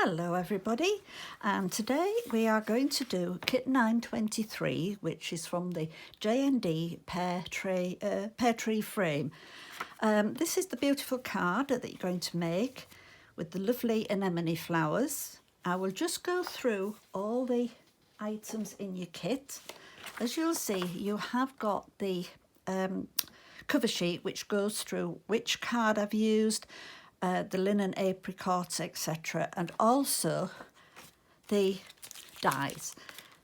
Hello everybody, and today we are going to do Kit9-23, which is from the J&D Pear Tree frame. This is the beautiful card that you're going to make with the lovely anemone flowers. I will just go through all the items in your kit. As you'll see, you have got the cover sheet which goes through which card I've used, the linen apricots, etc., and also the dies.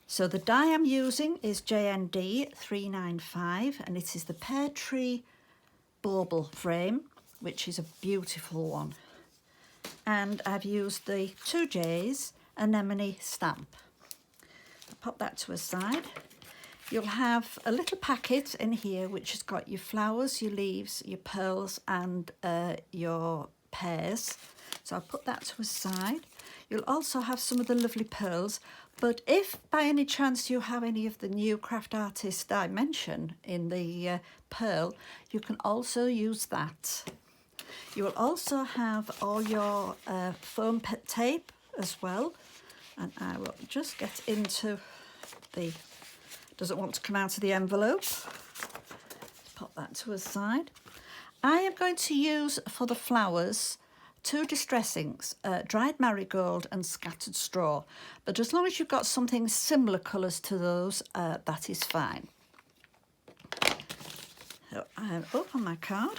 So the die I'm using is J&D 395, and it is the Pear Tree bauble frame, which is a beautiful one. And I've used the 2J's anemone stamp. I'll pop that to a side. You'll have a little packet in here which has got your flowers, your leaves, your pearls and your pears. So I'll put that to a side. You'll also have some of the lovely pearls, but if by any chance you have any of the new craft artist I mentioned in the pearl, you can also use that. You will also have all your foam tape as well, and I will just get into the, doesn't want to come out of the envelope. Let's pop that to a side. I am going to use for the flowers two distress inks, dried marigold and scattered straw, but as long as you've got something similar colours to those, that is fine. So I'll open my card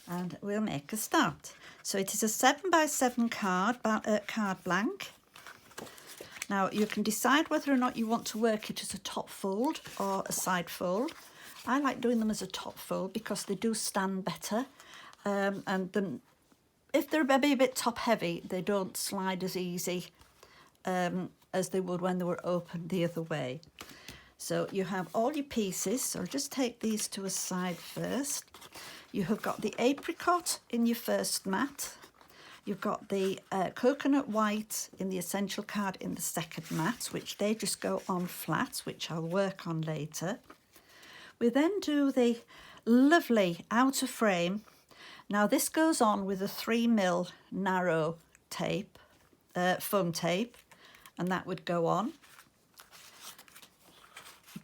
and we'll make a start. So it is a 7x7 card blank. Now you can decide whether or not you want to work it as a top fold or a side fold. I like doing them as a top fold because they do stand better, and then if they're maybe a bit top heavy, they don't slide as easy as they would when they were opened the other way. So you have all your pieces, so I'll just take these to a side first. You have got the apricot in your first mat. You've got the coconut white in the essential card in the second mat, which they just go on flat, which I'll work on later. We then do the lovely outer frame. Now this goes on with a 3mm narrow tape, foam tape, and that would go on.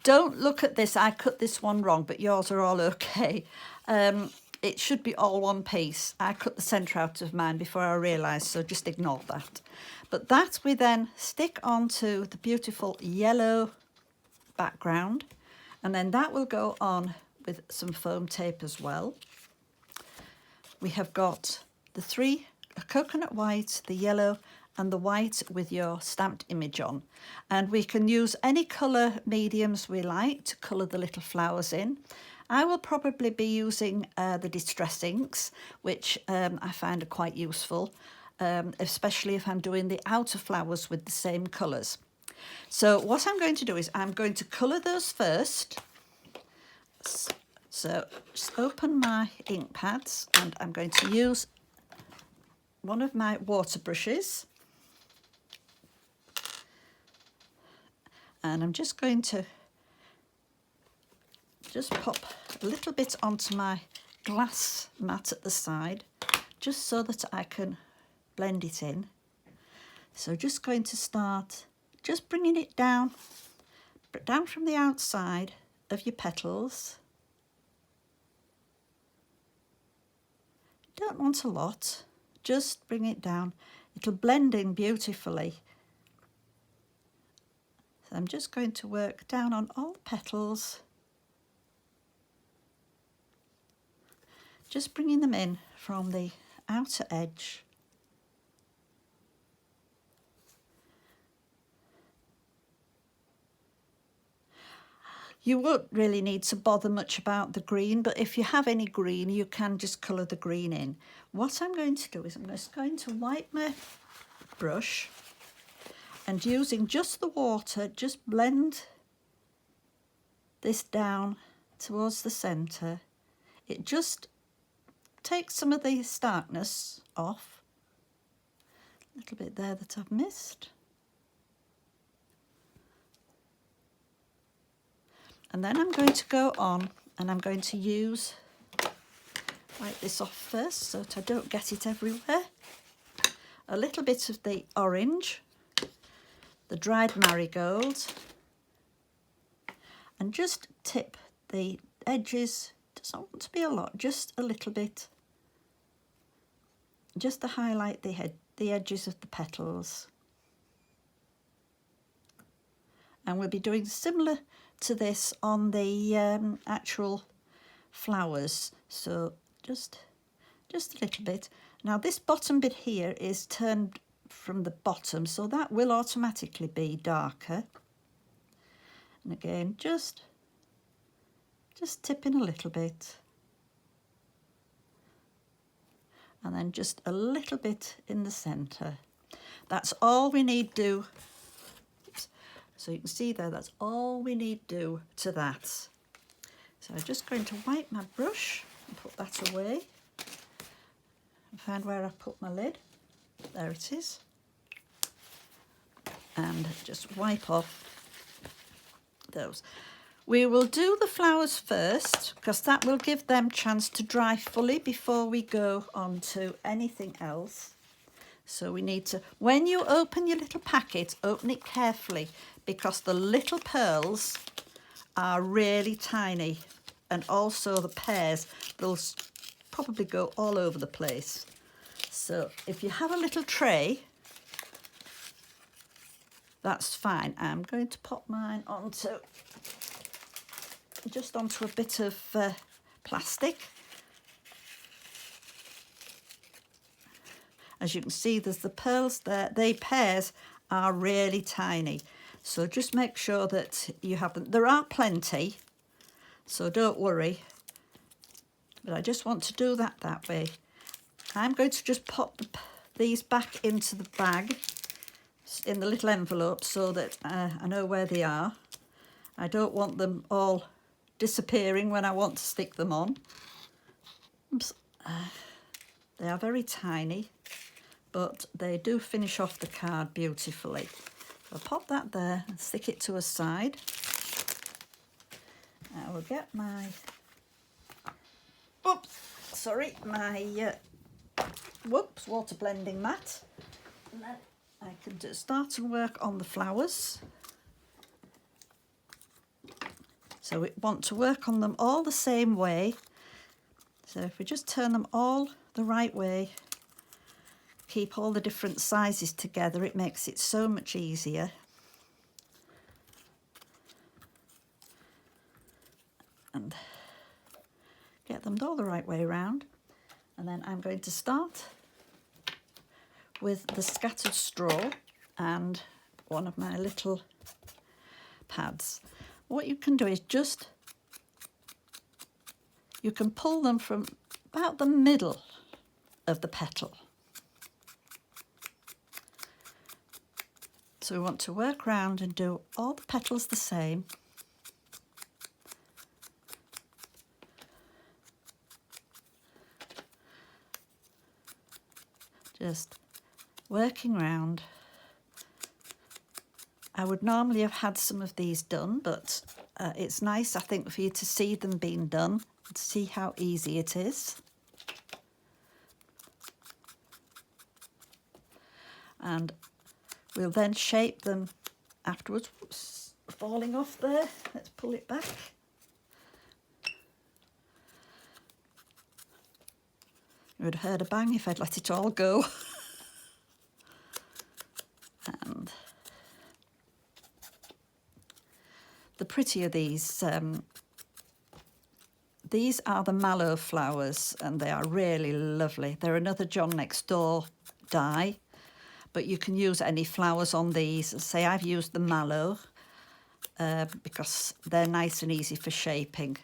Don't look at this, I cut this one wrong, but yours are all okay. It should be all one piece. I cut the centre out of mine before I realised, so just ignore that. But that we then stick onto the beautiful yellow background, and then that will go on with some foam tape as well. We have got the three coconut white, the yellow and the white with your stamped image on. And we can use any colour mediums we like to colour the little flowers in. I will probably be using the distress inks, which I find are quite useful, especially if I'm doing the outer flowers with the same colours. So what I'm going to do is I'm going to colour those first. So just open my ink pads and I'm going to use one of my water brushes. And I'm just going to just pop a little bit onto my glass mat at the side, just so that I can blend it in. So just going to start just bringing it down from the outside of your petals. Don't want a lot, just bring it down. It'll blend in beautifully. So I'm just going to work down on all the petals, just bringing them in from the outer edge. You won't really need to bother much about the green, but if you have any green, you can just colour the green in. What I'm going to do is I'm just going to wipe my brush and using just the water, just blend this down towards the centre. It just takes some of the starkness off. A little bit there that I've missed. And then I'm going to go on and I'm going to wipe this off first so that I don't get it everywhere. a little bit of the orange, the dried marigold, and just tip the edges. Doesn't want to be a lot, just a little bit, just to highlight the edges of the petals. And we'll be doing similar to this on the actual flowers, so just a little bit. Now this bottom bit here is turned from the bottom, so that will automatically be darker. And again, just tipping a little bit, and then just a little bit in the centre. That's all we need do. So you can see there, that's all we need do to that. So I'm just going to wipe my brush and put that away and find where I put my lid. There it is. And just wipe off those. We will do the flowers first because that will give them a chance to dry fully before we go on to anything else. So we need to, when you open your little packet, open it carefully because the little pearls are really tiny, and also the pears, they'll probably go all over the place. So if you have a little tray, that's fine. I'm going to pop mine onto a bit of plastic. As you can see, there's the pearls there. The pears are really tiny, so just make sure that you have them. There are plenty, so don't worry, but I just want to do that way. I'm going to just pop these back into the bag in the little envelope so that I know where they are. I don't want them all disappearing when I want to stick them on. Oops. They are very tiny, but they do finish off the card beautifully. So I'll pop that there and stick it to a side. I will get my, water blending mat, and then I can just start and work on the flowers. So we want to work on them all the same way. So if we just turn them all the right way, keep all the different sizes together, it makes it so much easier. And get them all the right way around. And then I'm going to start with the scattered straw and one of my little pads. What you can do is you can pull them from about the middle of the petal. So we want to work around and do all the petals the same. Just working round. I would normally have had some of these done, but it's nice, I think, for you to see them being done and to see how easy it is. And we'll then shape them afterwards. Whoops, falling off there. Let's pull it back. You would have heard a bang if I'd let it all go. And the prettier these are the mallow flowers, and they are really lovely. They're another John Next Door die, but you can use any flowers on these. Say I've used the mallow because they're nice and easy for shaping.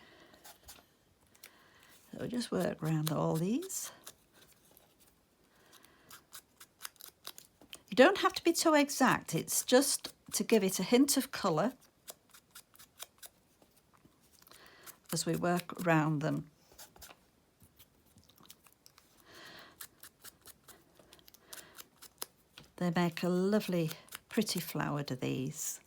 So just work around all these. You don't have to be too exact, it's just to give it a hint of colour as we work around them. They make a lovely, pretty flower to these.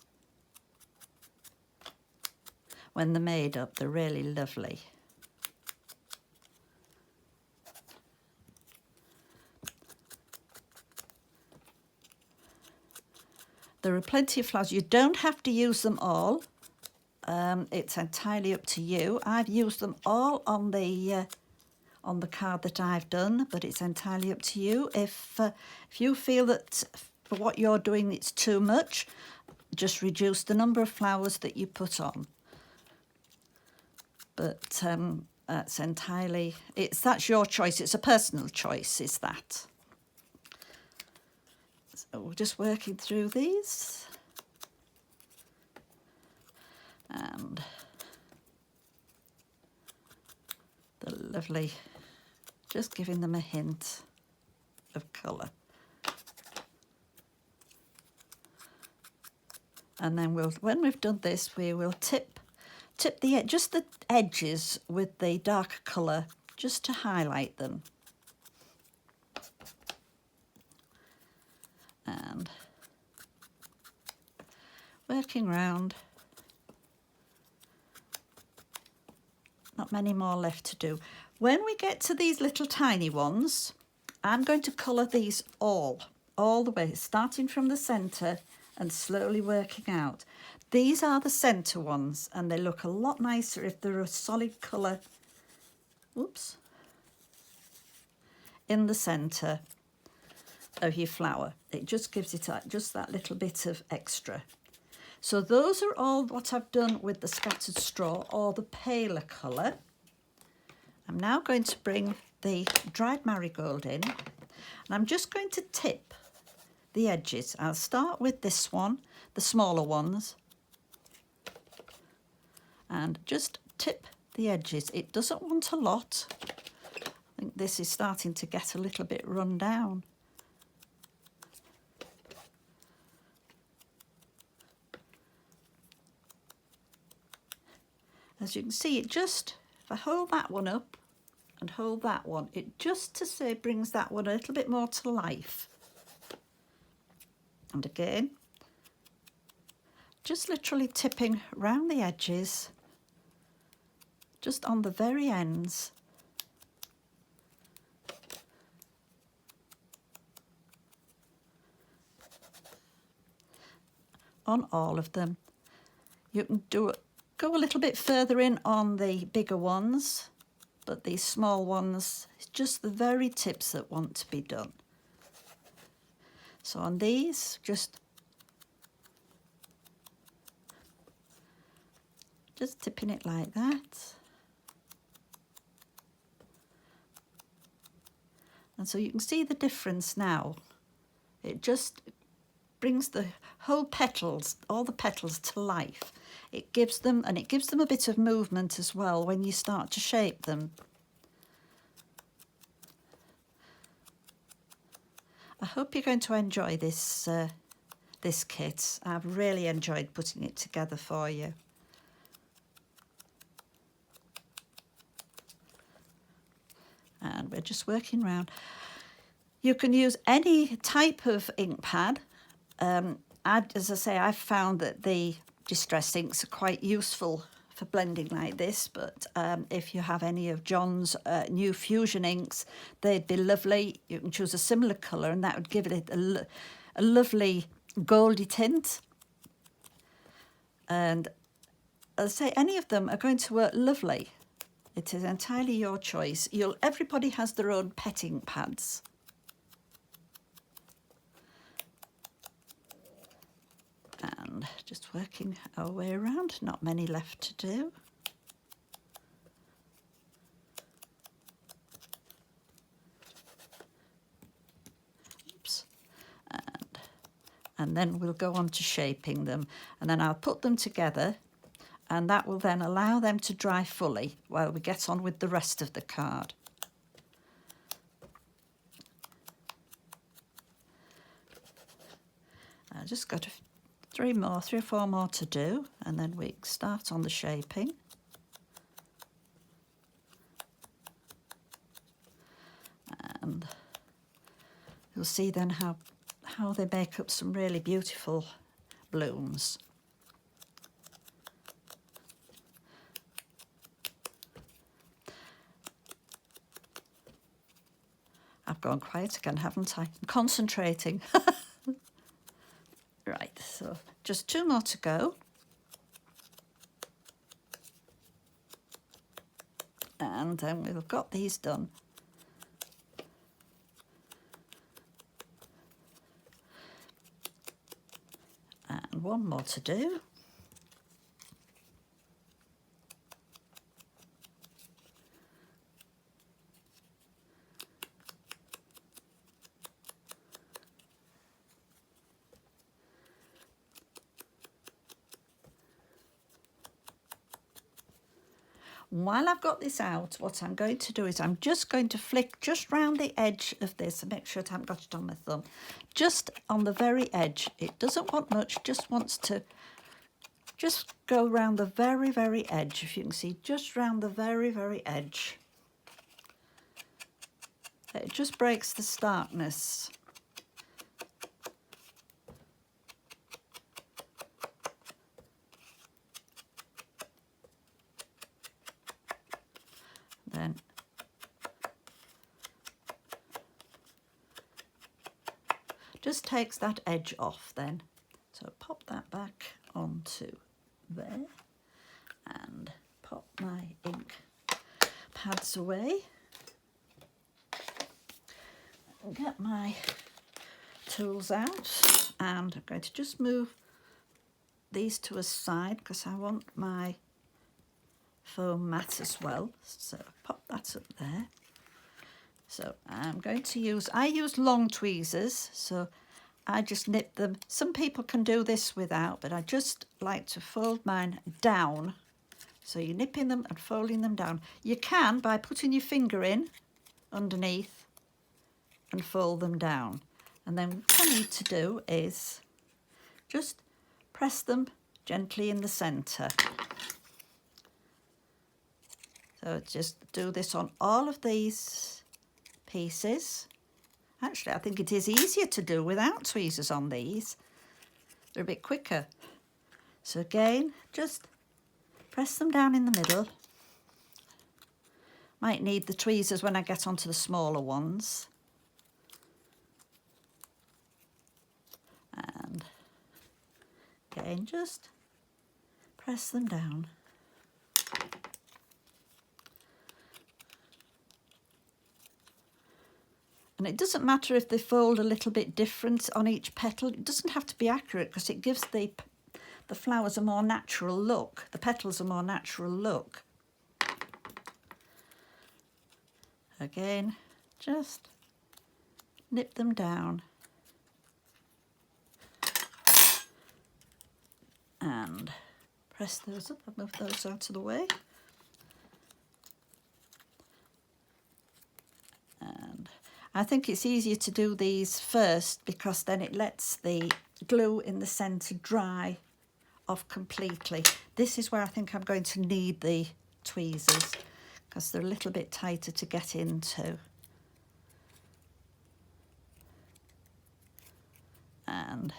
When they're made up, they're really lovely. There are plenty of flowers. You don't have to use them all. It's entirely up to you. I've used them all on the card that I've done, but it's entirely up to you. If you feel that for what you're doing it's too much, just reduce the number of flowers that you put on. But that's entirely, that's your choice. It's a personal choice, is that. So we're just working through these. And the lovely, just giving them a hint of colour. And then when we've done this, we will tip just the edges with the darker colour, just to highlight them. And working round. Not many more left to do. When we get to these little tiny ones, I'm going to colour these all the way, starting from the centre and slowly working out. These are the centre ones, and they look a lot nicer if they're a solid colour, oops, in the centre of your flower. It just gives it just that little bit of extra. So those are all what I've done with the scattered straw or the paler colour. I'm now going to bring the dried marigold in, and I'm just going to tip the edges. I'll start with this one, the smaller ones, and just tip the edges. It doesn't want a lot. I think this is starting to get a little bit run down. As you can see, if I hold that one up and hold that one, it just to say brings that one a little bit more to life. And again, just literally tipping round the edges, just on the very ends. On all of them. You can go a little bit further in on the bigger ones, but these small ones, it's just the very tips that want to be done. So on these, just tipping it like that. And so you can see the difference now. It just brings the whole petals, all the petals, to life. It gives them a bit of movement as well when you start to shape them. I hope you're going to enjoy this this kit. I've really enjoyed putting it together for you. And we're just working around. You can use any type of ink pad. As I say, I've found that the distress inks are quite useful for blending like this, but if you have any of John's new fusion inks, they'd be lovely. You can choose a similar colour, and that would give it a lovely goldy tint. And as I say, any of them are going to work lovely. It is entirely your choice. Everybody has their own pet ink pads. And just working our way around, not many left to do. Oops. And then we'll go on to shaping them, and then I'll put them together, and that will then allow them to dry fully while we get on with the rest of the card. I just got three or four more to do, and then we start on the shaping. And you'll see then how they make up some really beautiful blooms. I've gone quiet again, haven't I? I'm concentrating. Right, so just 2 more to go. And then we've got these done. And 1 more to do. While I've got this out, what I'm going to do is I'm just going to flick just round the edge of this and make sure I haven't got it on my thumb. Just on the very edge. It doesn't want much, just wants to just go round the very, very edge, if you can see, just round the very, very edge. It just breaks the starkness. Then just takes that edge off then. So pop that back onto there and pop my ink pads away. And get my tools out, and I'm going to just move these to a side because I want my foam mat as well. So pop that up there. So I'm going to use, I use long tweezers, so I just nip them. Some people can do this without, but I just like to fold mine down. So you're nipping them and folding them down. You can by putting your finger in underneath and fold them down. And then what I need to do is just press them gently in the centre. So just do this on all of these pieces. Actually, I think it is easier to do without tweezers on these. They're a bit quicker. So again, just press them down in the middle. Might need the tweezers when I get onto the smaller ones. And again, just press them down. And it doesn't matter if they fold a little bit different on each petal. It doesn't have to be accurate because it gives the flowers a more natural look. The petals a more natural look. Again, just nip them down. And press those up. I'll move those out of the way. And I think it's easier to do these first because then it lets the glue in the centre dry off completely. This is where I think I'm going to need the tweezers because they're a little bit tighter to get into. And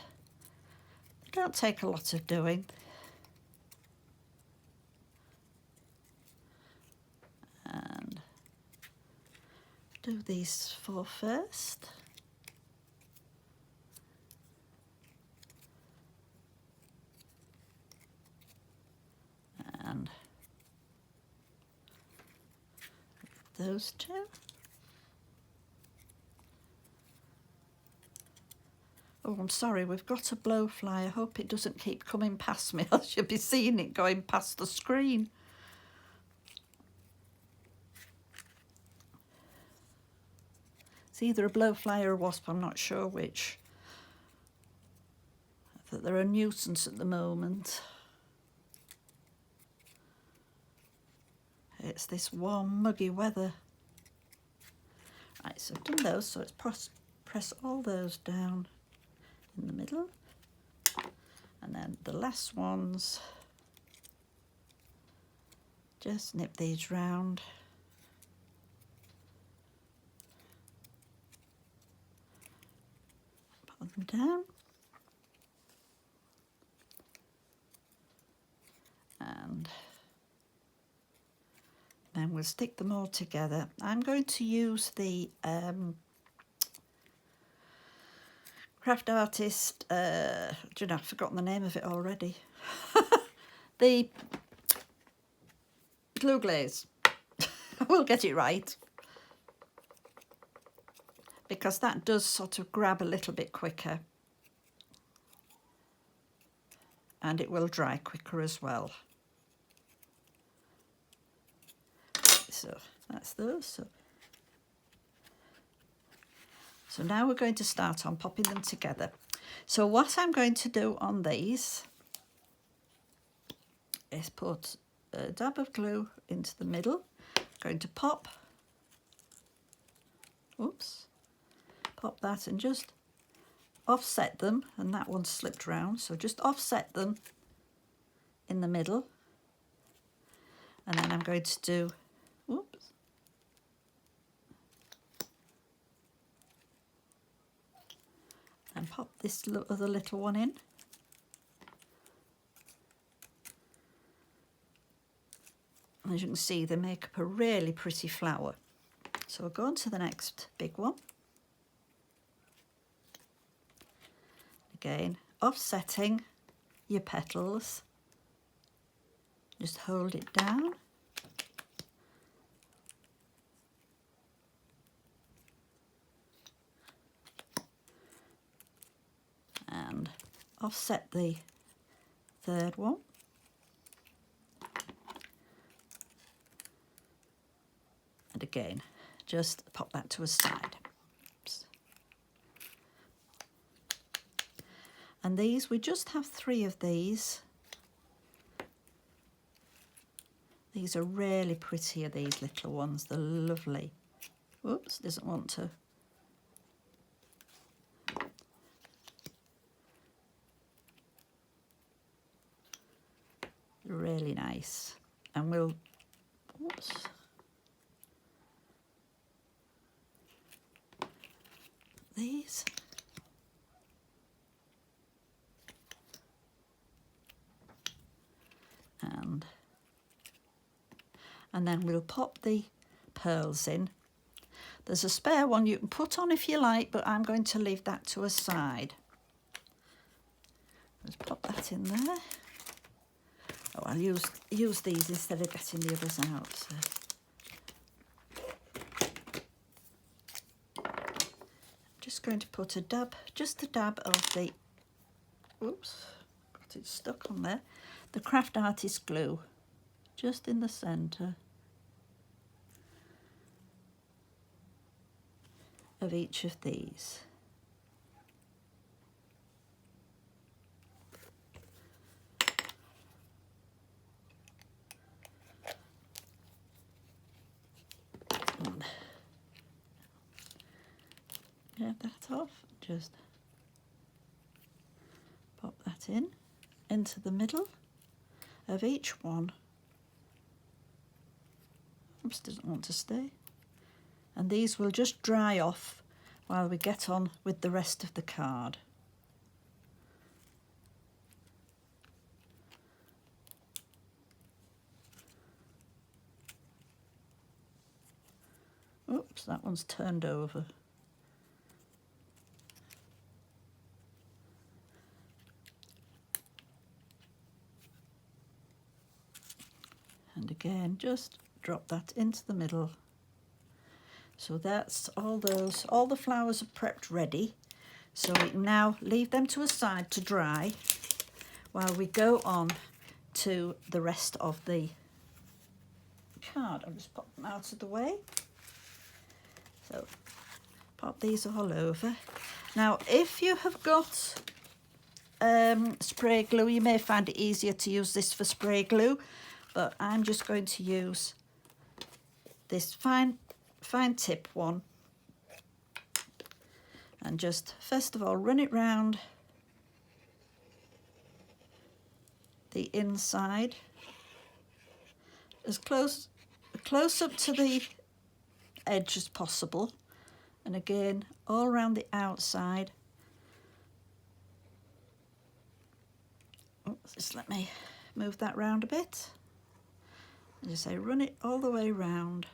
they don't take a lot of doing. And do these 4 first. And those 2. Oh, I'm sorry, we've got a blowfly. I hope it doesn't keep coming past me. I should be seeing it going past the screen. It's either a blowfly or a wasp, I'm not sure which. I thought they're a nuisance at the moment. It's this warm, muggy weather. Right, so I've done those, so let's press all those down in the middle. And then the last ones, just nip these round. Put them down. And then we'll stick them all together. I'm going to use the craft artist, do you know, I've forgotten the name of it already. The glue glaze. I will get it right, because that does sort of grab a little bit quicker and it will dry quicker as well. So that's those. So now we're going to start on popping them together. So what I'm going to do on these is put a dab of glue into the middle. I'm going to pop, pop that and just offset them, and that one slipped round, so just offset them in the middle, and then I'm going to do, and pop this other little one in. And as you can see, they make up a really pretty flower. So I'll go on to the next big one. Again, offsetting your petals. Just hold it down. And offset the third one. And again, just pop that to a side. Oops. And these, we just have 3 of these. These are really pretty, these little ones, they're lovely. Oops, doesn't want to. Really nice. And we'll, these. And then we'll pop the pearls in. There's a spare one you can put on if you like, but I'm going to leave that to a side. Let's pop that in there. Oh, I'll use these instead of getting the others out. So. Just going to put just a dab of the, oops, got it stuck on there, the craft artist glue, just in the centre of each of these. And get that off, just pop that into the middle of each one. Oops, doesn't want to stay. And these will just dry off while we get on with the rest of the card. Oops, that one's turned over. And again, just drop that into the middle. So that's all the flowers are prepped ready. So we can now leave them to a side to dry while we go on to the rest of the card. I'll just pop them out of the way. So pop these all over. Now, if you have got spray glue, you may find it easier to use this for spray glue, but I'm just going to use this fine tip one, and just first of all run it round the inside as close up to the edge as possible, and again all around the outside. Oops, just let me move that round a bit. And just say run it all the way round.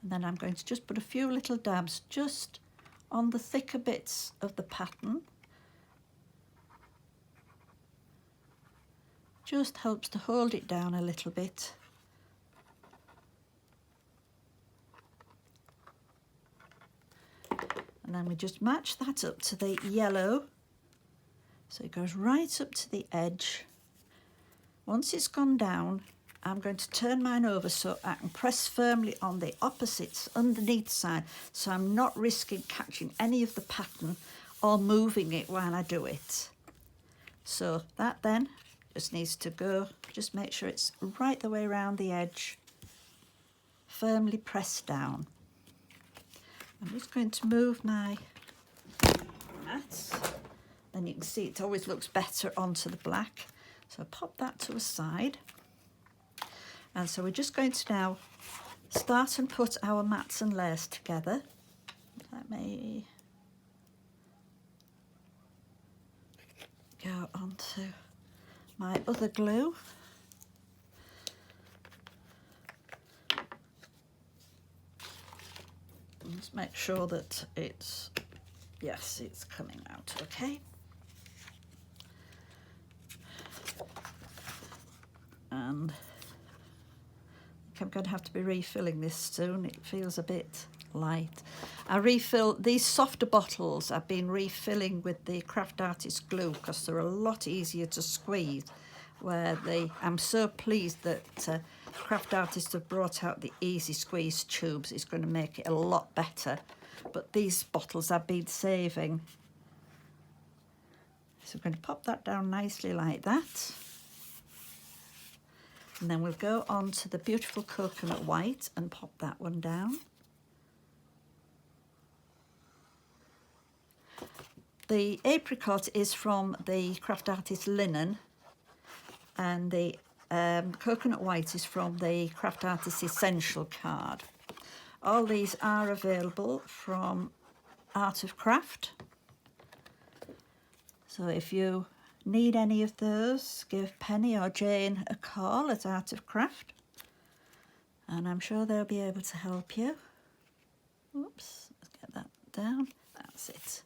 And then I'm going to just put a few little dabs just on the thicker bits of the pattern. Just helps to hold it down a little bit. And then we just match that up to the yellow. So it goes right up to the edge. Once it's gone down, I'm going to turn mine over so I can press firmly on the opposites underneath side, so I'm not risking catching any of the pattern or moving it while I do it. So that then just needs to go, just make sure it's right the way around the edge, firmly pressed down. I'm just going to move my mats, and you can see it always looks better onto the black. So pop that to a side. And so we're just going to now start and put our mats and layers together. Let me go onto my other glue. Just make sure that it's, yes, it's coming out okay. And I'm going to have to be refilling this soon. It feels a bit light. I refill these softer bottles. I've been refilling with the Craft Artist glue because they're a lot easier to squeeze. I'm so pleased that Craft Artists have brought out the easy squeeze tubes. It's going to make it a lot better. But these bottles I've been saving. So I'm going to pop that down nicely like that. And then we'll go on to the beautiful coconut white and pop that one down. The apricot is from the Craft Artist linen, and the coconut white is from the Craft Artist essential card. All these are available from Art of Craft. So if you need any of those, give Penny or Jane a call at Art of Craft, and I'm sure they'll be able to help you. Oops, let's get that down. That's it.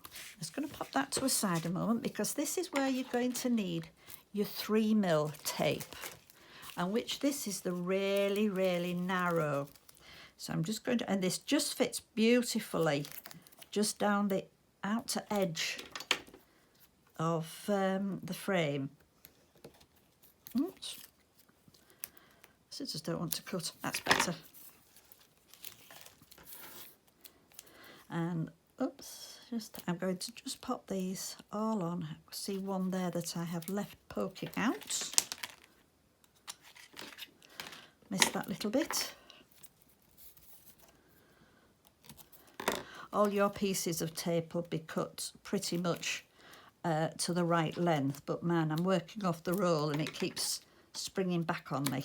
I'm just going to pop that to a side a moment, because this is where you're going to need your 3mm tape, and which this is the really, really narrow. So I'm just going to, and this just fits beautifully just down the outer edge of the frame. Oops. Scissors don't want to cut, that's better. And oops, I'm going to just pop these all on. See one there that I have left poking out. Missed that little bit. All your pieces of tape will be cut pretty much to the right length, but man, I'm working off the roll and it keeps springing back on me.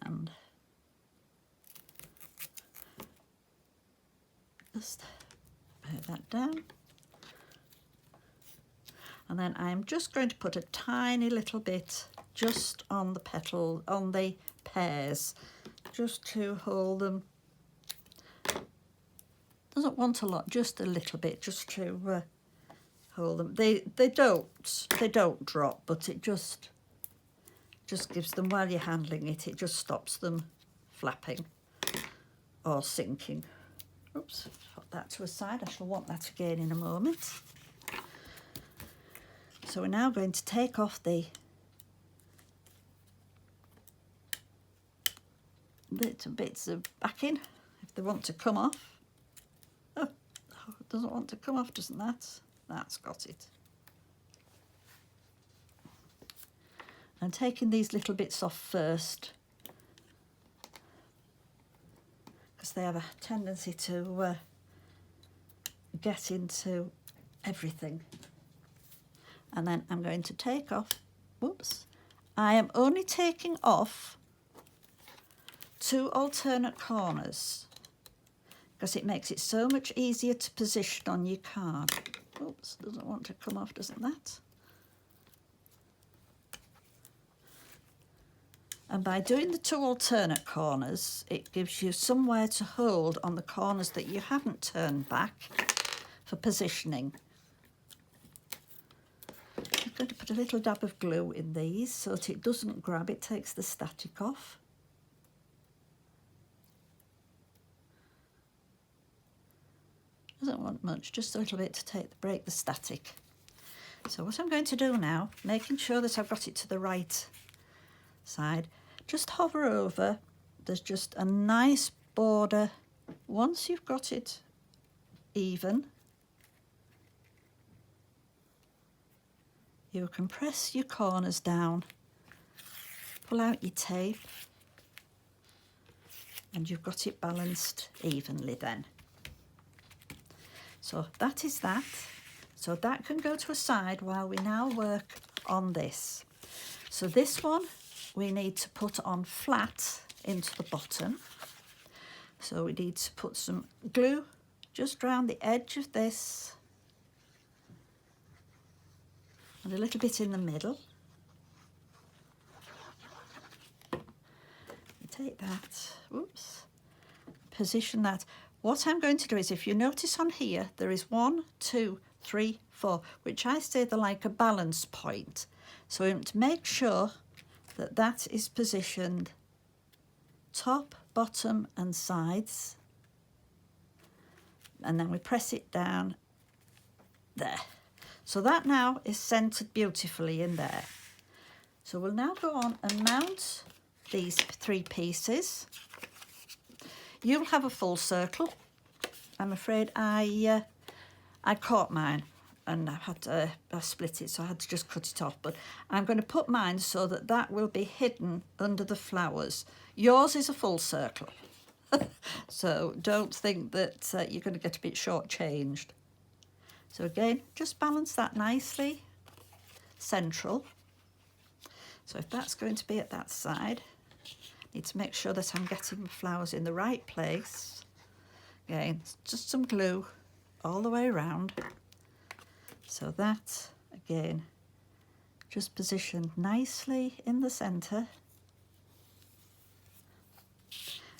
And just put that down. And then I'm just going to put a tiny little bit just on the petal, on the pears, just to hold them. Doesn't want a lot, just a little bit, just to hold them. They don't drop, but it just gives them, while you're handling it, it just stops them flapping or sinking. Oops, put that to a side. I shall want that again in a moment. So we're now going to take off the little bits of backing if they want to come off. Oh, it doesn't want to come off, doesn't that? That's got it. I'm taking these little bits off first, because they have a tendency to get into everything. And then I'm going to take off, whoops, I am only taking off 2 alternate corners, because it makes it so much easier to position on your card. Oops, doesn't want to come off, doesn't that? And by doing the 2 alternate corners, it gives you somewhere to hold on the corners that you haven't turned back for positioning. I'm going to put a little dab of glue in these so that it doesn't grab, it takes the static off. Doesn't want much, just a little bit to break the static. So what I'm going to do now, making sure that I've got it to the right side, just hover over, there's just a nice border. Once you've got it even, you can press your corners down, pull out your tape, and you've got it balanced evenly then. So that is that. So that can go to a side while we now work on this. So this one we need to put on flat into the bottom. So we need to put some glue just round the edge of this and a little bit in the middle. Take that, whoops, position that. What I'm going to do is, if you notice on here, there is 1, 2, 3, 4, which I say they're like a balance point. So we want to make sure that that is positioned top, bottom and sides. And then we press it down there. So that now is centred beautifully in there. So we'll now go on and mount these 3 pieces. You'll have a full circle. I'm afraid I caught mine and I split it, so I had to just cut it off. But I'm going to put mine so that that will be hidden under the flowers. Yours is a full circle. So don't think that you're going to get a bit short-changed. So again, just balance that nicely, central. So if that's going to be at that side, I need to make sure that I'm getting the flowers in the right place. Again, just some glue all the way around. So that, again, just positioned nicely in the centre.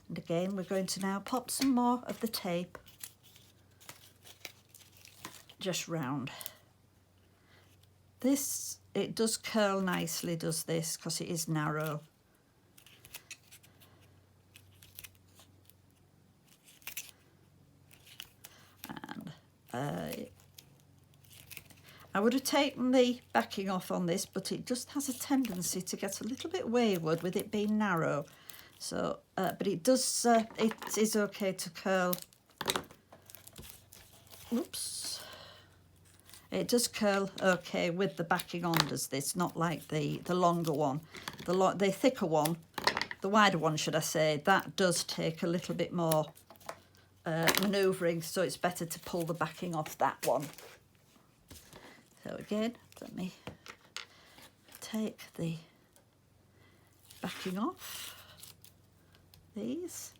And again, we're going to now pop some more of the tape just round. This, it does curl nicely, does this, because it is narrow. And I would have taken the backing off on this, but it just has a tendency to get a little bit wayward with it being narrow. So, but it does, it is okay to curl. Oops. It does curl okay with the backing on, does this, not like the longer one. The thicker one, the wider one should I say, that does take a little bit more manoeuvring, so it's better to pull the backing off that one. So again, let me take the backing off these.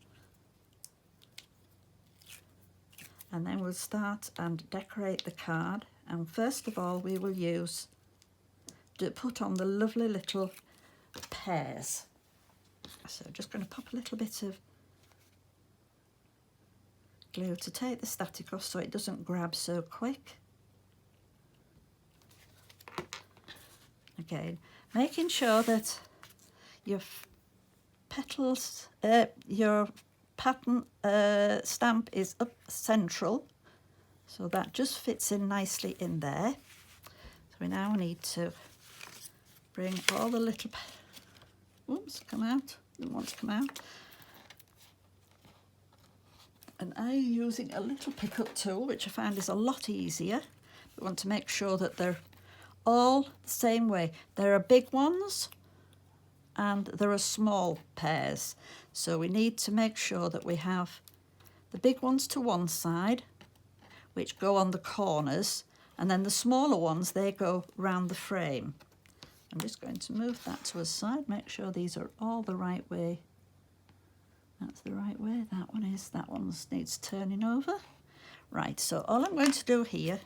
And then we'll start and decorate the card. And first of all, we will put on the lovely little pears. So just going to pop a little bit of glue to take the static off so it doesn't grab so quick. Again, making sure that your petals, your pattern stamp is up central, so that just fits in nicely in there. So we now need to bring all the little, oops, come out, didn't want to come out. And I'm using a little pickup tool, which I find is a lot easier. We want to make sure that they're all the same way. There are big ones and there are small pears. So we need to make sure that we have the big ones to one side, which go on the corners, and then the smaller ones, they go round the frame. I'm just going to move that to a side, make sure these are all the right way. That's the right way, that one is, that one needs turning over. Right, so all I'm going to do here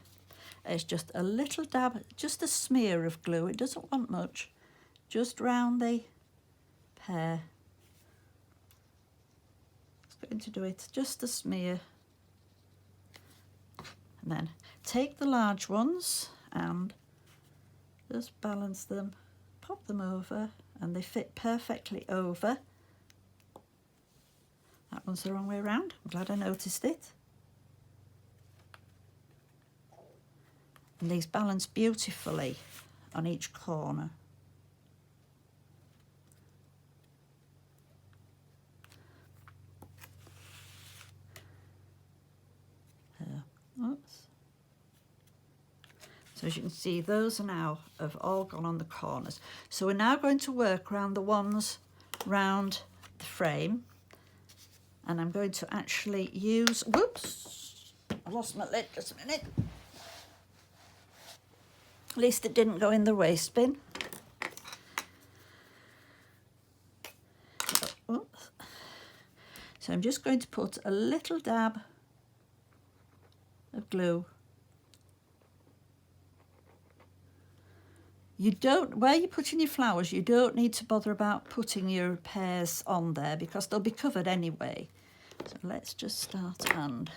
is just a little dab, just a smear of glue, it doesn't want much, just round the pear. Just going to do it just a smear. And then take the large ones and just balance them, pop them over, and they fit perfectly over. That one's the wrong way around. I'm glad I noticed it. And these balance beautifully on each corner. Oops. So as you can see, those are now have all gone on the corners. So we're now going to work around the ones round the frame. And I'm going to actually use, whoops, I lost my lid, just a minute. At least it didn't go in the waste bin. Oops. So I'm just going to put a little dab of glue. You don't, where you're putting your flowers, you don't need to bother about putting your pears on there because they'll be covered anyway. So let's just start and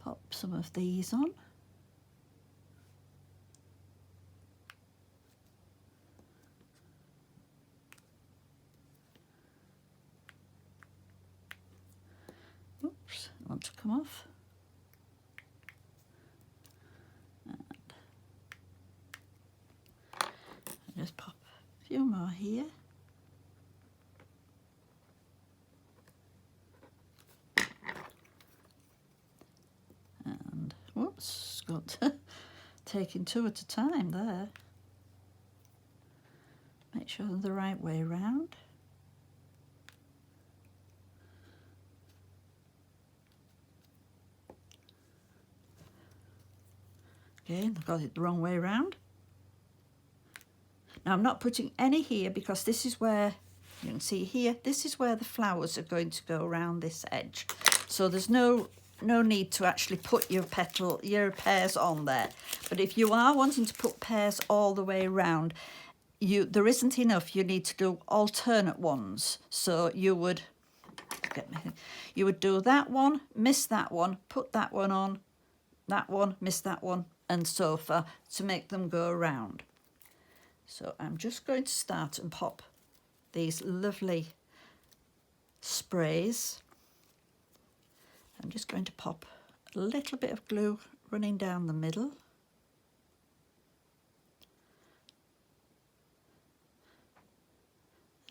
pop some of these on. Oops, I want to come off. Just pop a few more here. And whoops, got taking two at a time there. Make sure they're the right way round. Again, I've got it the wrong way round. Now I'm not putting any here because this is where, you can see here, this is where the flowers are going to go around this edge. So there's no need to actually put your pears on there. But if you are wanting to put pears all the way around, there isn't enough. You need to do alternate ones. So you would do that one, miss that one, put that one, miss that one, and so forth to make them go around. So I'm just going to start and pop these lovely sprays. I'm just going to pop a little bit of glue running down the middle.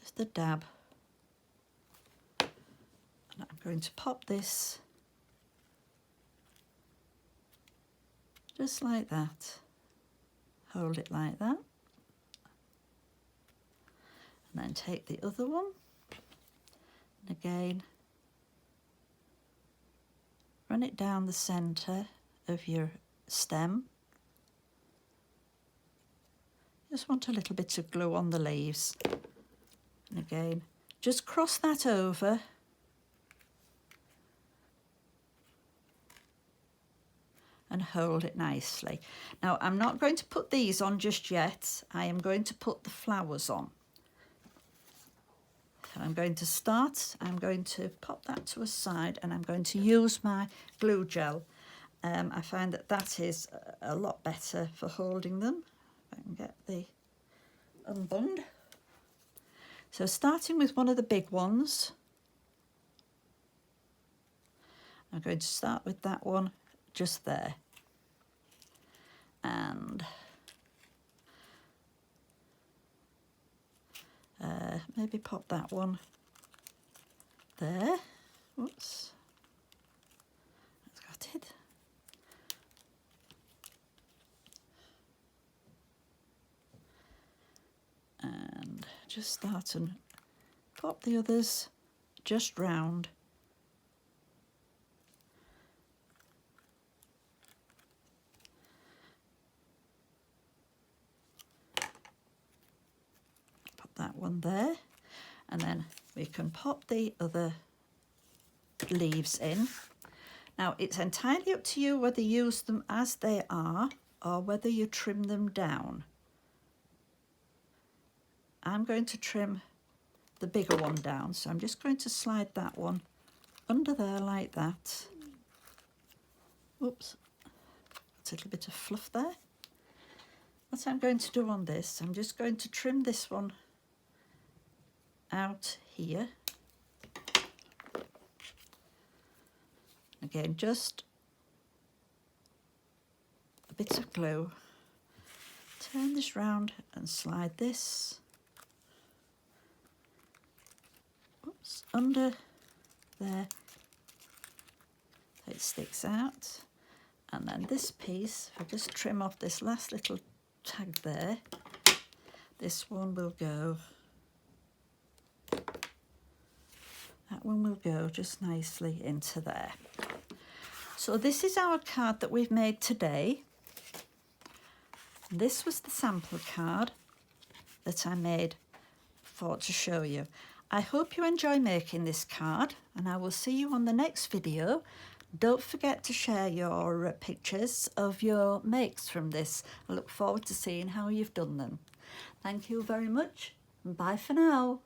Just a dab. And I'm going to pop this just like that. Hold it like that. And then take the other one, and again, run it down the centre of your stem. Just want a little bit of glue on the leaves. And again, just cross that over. And hold it nicely. Now, I'm not going to put these on just yet. I am going to put the flowers on. So I'm going to pop that to a side and I'm going to use my glue gel. I find that is a lot better for holding them. If I can get the unbund. So starting with one of the big ones, I'm going to start with that one just there. And maybe pop that one there. Whoops, that's got it. And just start and pop the others just round. Pop that one there, and then we can pop the other leaves in. Now it's entirely up to you whether you use them as they are or whether you trim them down. I'm going to trim the bigger one down. So I'm just going to slide that one under there like that. Oops, a little bit of fluff there. What I'm going to do on this, I'm just going to trim this one out here. Again, just a bit of glue. Turn this round and slide this under there. It sticks out. And then this piece, if I just trim off this last little tag there, this one will go, that one will go just nicely into there. So this is our card that we've made today. This was the sample card that I made to show you. I hope you enjoy making this card, and I will see you on the next video. Don't forget to share your pictures of your makes from this. I look forward to seeing how you've done them. Thank you very much, and bye for now.